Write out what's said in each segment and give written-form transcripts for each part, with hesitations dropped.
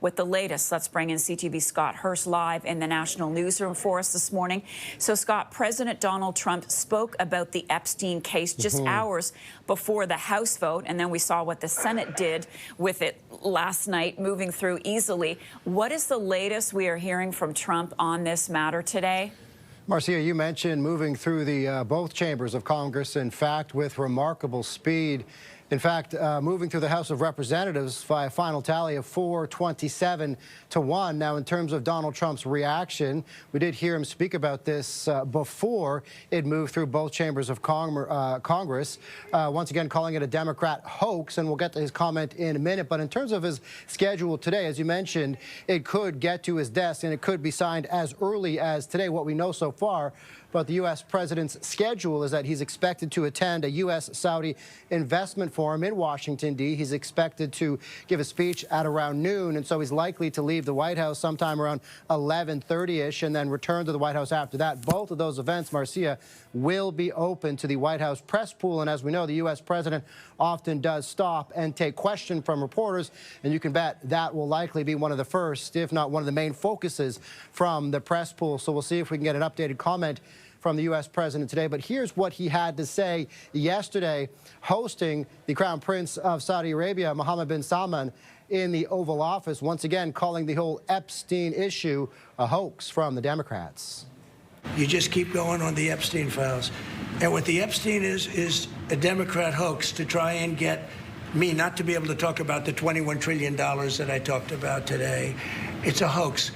with the latest. Let's bring in CTV's Scott Hurst live in the national newsroom for us this morning. So, Scott, President Donald Trump spoke about the Epstein case just hours before the House vote, and then we saw what the Senate did with it last night, moving through easily. What is the latest we are hearing from Trump on this matter today? Marcia, you mentioned moving through the both chambers of Congress, in fact, with remarkable speed. In fact, moving through the House of Representatives by a final tally of 427 to 1. Now, in terms of Donald Trump's reaction, we did hear him speak about this before it moved through both chambers of Congress, once again calling it a Democrat hoax, and we'll get to his comment in a minute. But in terms of his schedule today, as you mentioned, it could get to his desk and it could be signed as early as today. What we know so far about the U.S. president's schedule is that he's expected to attend a U.S.-Saudi investment forum in Washington, D.C. He's expected to give a speech at around noon, and so he's likely to leave the White House sometime around 11:30-ish and then return to the White House after that. Both of those events, Marcia, will be open to the White House press pool, and as we know, the U.S. president often does stop and take questions from reporters, and you can bet that will likely be one of the first, if not one of the main focuses from the press pool. So we'll see if we can get an updated comment from the U.S. president today. But here's what he had to say yesterday, hosting the Crown Prince of Saudi Arabia, Mohammed bin Salman, in the Oval Office, once again calling the whole Epstein issue a hoax from the Democrats. You just keep going on the Epstein files. And what the Epstein is a Democrat hoax to try and get me not to be able to talk about the $21 trillion that I talked about today. It's a hoax.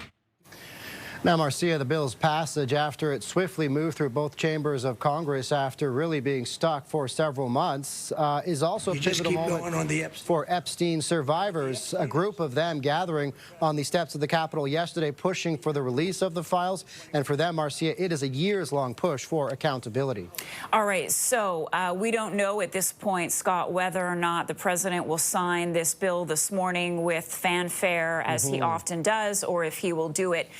Now, Marcia, the bill's passage after it swiftly moved through both chambers of Congress after really being stuck for several months is also a pivotal moment for Epstein survivors, a group of them gathering on the steps of the Capitol yesterday, pushing for the release of the files. And for them, Marcia, it is a years-long push for accountability. All right, so we don't know at this point, Scott, whether or not the president will sign this bill this morning with fanfare, as he often does, or if he will do it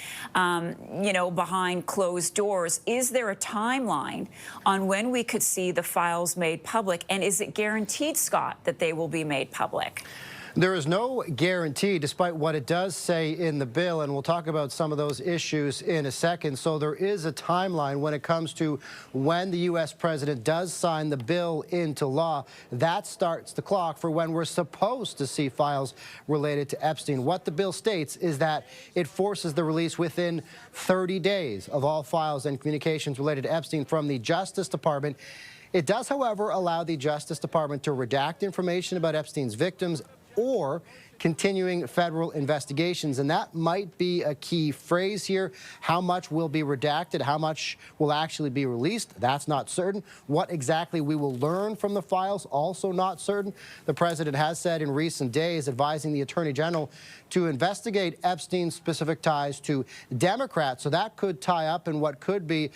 you know, behind closed doors. Is there a timeline on when we could see the files made public? And is it guaranteed, Scott, that they will be made public? There is no guarantee, despite what it does say in the bill, and we'll talk about some of those issues in a second. So there is a timeline when it comes to when the U.S. president does sign the bill into law. That starts the clock for when we're supposed to see files related to Epstein. What the bill states is that it forces the release within 30 days of all files and communications related to Epstein from the Justice Department. It does, however, allow the Justice Department to redact information about Epstein's victims or continuing federal investigations. And that might be a key phrase here. How much will be redacted? How much will actually be released? That's not certain. What exactly we will learn from the files, also not certain. The president has said in recent days, advising the Attorney General to investigate Epstein's specific ties to Democrats. So that could tie up in what could be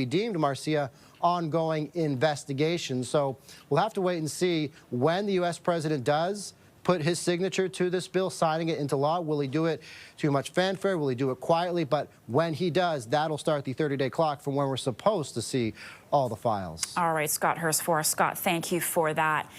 deemed, Marcia, ongoing investigation. So we'll have to wait and see when the U.S. president does put his signature to this bill, signing it into law. Will he do it too much fanfare? Will he do it quietly? But when he does, that'll start the 30-day clock from when we're supposed to see all the files. All right, Scott Hurst for us. Scott, thank you for that.